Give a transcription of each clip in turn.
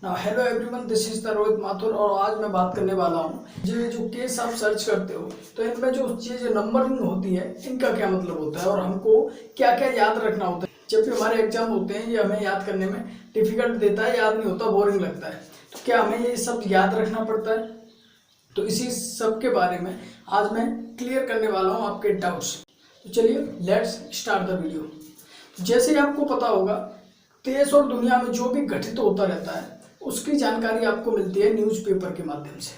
Hello everyone, this is the Rohit Mathur और आज मैं बात करने वाला हूँ जो केस आप सर्च करते हो तो इनमें जो चीज़ नंबरिंग होती है इनका क्या मतलब होता है और हमको क्या क्या याद रखना होता है। जब भी हमारे एग्जाम होते हैं ये हमें याद करने में डिफिकल्ट देता है, याद नहीं होता, बोरिंग लगता है। तो क्या हमें ये सब याद रखना पड़ता है? तो इसी सब के बारे में आज मैं क्लियर करने वाला हूँ आपके डाउट्स। तो चलिए लेट्स स्टार्ट द वीडियो। जैसे ही आपको पता होगा देश और दुनिया में जो भी घटित होता रहता है उसकी जानकारी आपको मिलती है न्यूज़पेपर के माध्यम से।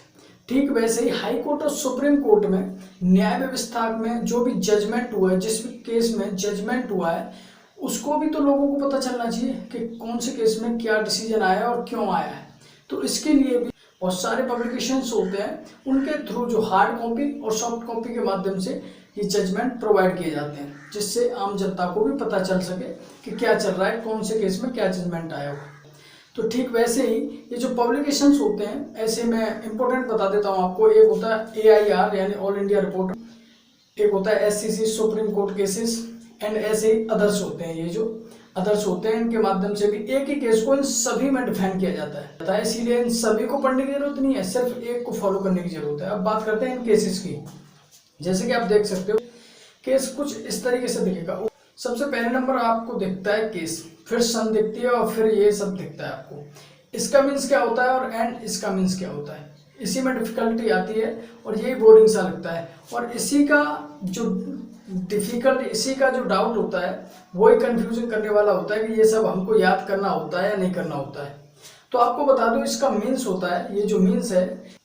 ठीक वैसे ही हाई कोर्ट और सुप्रीम कोर्ट में न्याय व्यवस्था में जो भी जजमेंट हुआ है, जिस भी केस में जजमेंट हुआ है उसको भी तो लोगों को पता चलना चाहिए कि कौन से केस में क्या डिसीजन आया है और क्यों आया है। तो इसके लिए भी बहुत सारे पब्लिकेशंस होते हैं, उनके थ्रू जो हार्ड कॉपी और सॉफ्ट कॉपी के माध्यम से ये जजमेंट प्रोवाइड किए जाते हैं, जिससे आम जनता को भी पता चल सके कि क्या चल रहा है, कौन से केस में क्या जजमेंट आया हुआ। तो ठीक वैसे ही ये जो पब्लिकेशंस होते हैं, ऐसे मैं इंपॉर्टेंट बता देता हूँ आपको। एक होता है AIR यानी ऑल इंडिया रिपोर्ट, एक होता है SCC supreme court cases, and ऐसे ही अदर्स होते हैं। ये जो अदर्स होते हैं इनके माध्यम से भी एक ही केस को इन सभी में डिफाइन किया जाता है, इसीलिए इन सभी को पढ़ने की जरूरत नहीं है, सिर्फ एक को फॉलो करने की जरूरत है। अब बात करते हैं इन केसेस की। जैसे कि आप देख सकते हो केस कुछ इस तरीके से दिखेगा। सबसे पहले नंबर आपको दिखता है केस, फिर सन दिखती है और फिर ये सब दिखता है आपको। इसका मीन्स क्या होता है और एंड इसका मीन्स क्या होता है, इसी में डिफिकल्टी आती है और यही बोरिंग सा लगता है। और इसी का जो डाउट होता है वही कंफ्यूजन करने वाला होता है कि ये सब हमको याद करना होता है या नहीं करना होता है। तो आपको बता दूं इसका मीन्स होता है, ये जो मीन्स है,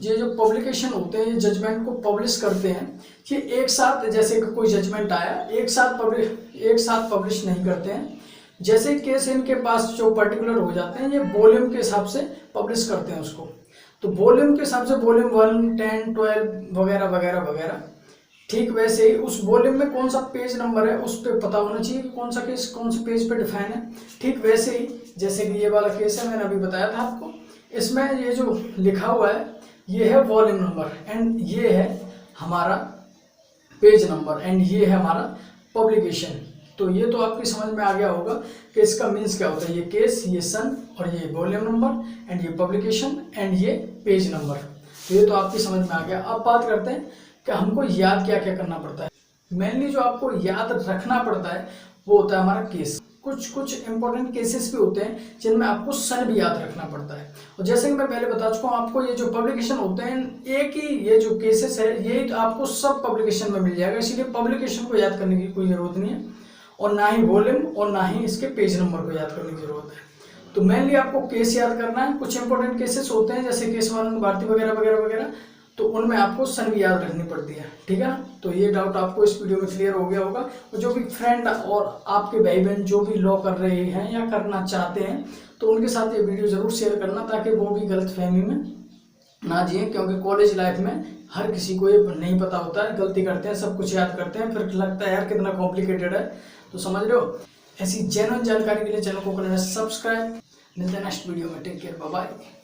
ये जो पब्लिकेशन होते हैं ये जजमेंट को पब्लिश करते हैं कि एक साथ, जैसे कि कोई जजमेंट आया एक साथ पब्लिश नहीं करते हैं। जैसे केस इनके पास जो पर्टिकुलर हो जाते हैं ये वॉल्यूम के हिसाब से पब्लिश करते हैं उसको। तो वॉल्यूम के हिसाब से वॉल्यूम 1, 10, 12 वगैरह वगैरह वगैरह। ठीक वैसे ही उस वॉल्यूम में कौन सा पेज नंबर है उस पर पता होना चाहिए कि कौन सा केस कौन से पेज पे डिफाइन है। ठीक वैसे ही जैसे कि ये वाला केस है, मैंने अभी बताया था आपको, इसमें ये जो लिखा हुआ है ये है वॉल्यूम नंबर एंड ये है हमारा पेज नंबर एंड ये है हमारा पब्लिकेशन। तो ये तो आपकी समझ में आ गया होगा कि इसका मीन्स क्या होता है। ये केस, ये सन और ये वॉल्यूम नंबर एंड ये पब्लिकेशन एंड ये पेज नंबर। तो ये तो आपकी समझ में आ गया। अब बात करते हैं कि हमको याद क्या क्या करना पड़ता है। मेनली जो आपको याद रखना पड़ता है वो होता है हमारा केस। कुछ इंपॉर्टेंट केसेस भी होते हैं जिनमें आपको सन भी याद रखना पड़ता है। और जैसे कि मैं पहले बता चुका हूँ आपको, ये जो पब्लिकेशन होते हैं एक ही, ये जो केसेस है ये तो आपको सब पब्लिकेशन में मिल जाएगा, इसीलिए पब्लिकेशन को याद करने की कोई जरूरत नहीं है और ना ही वॉल्यूम और ना ही इसके पेज नंबर को याद करने की जरूरत है। तो मेनली आपको केस याद करना है। कुछ इंपॉर्टेंट केसेस होते हैं जैसे केशवानंद भारती वगैरह वगैरह वगैरह, तो उनमें आपको सन भी याद रखनी पड़ती है। ठीक है ना? तो ये डाउट आपको इस वीडियो में क्लियर हो गया होगा। और जो भी फ्रेंड और आपके भाई बहन जो भी लॉ कर रहे हैं या करना चाहते हैं तो उनके साथ ये वीडियो जरूर शेयर करना, ताकि वो भी गलतफहमी में ना जिए, क्योंकि कॉलेज लाइफ में हर किसी को ये नहीं पता होता है, गलती करते हैं, सब कुछ याद करते हैं, फिर लगता है यार कितना कॉम्प्लिकेटेड है। तो समझ रहे हो? ऐसी जेन्युइन जानकारी के लिए चैनल को करना सब्सक्राइब। मिलते हैं नेक्स्ट वीडियो में। Take care, bye bye.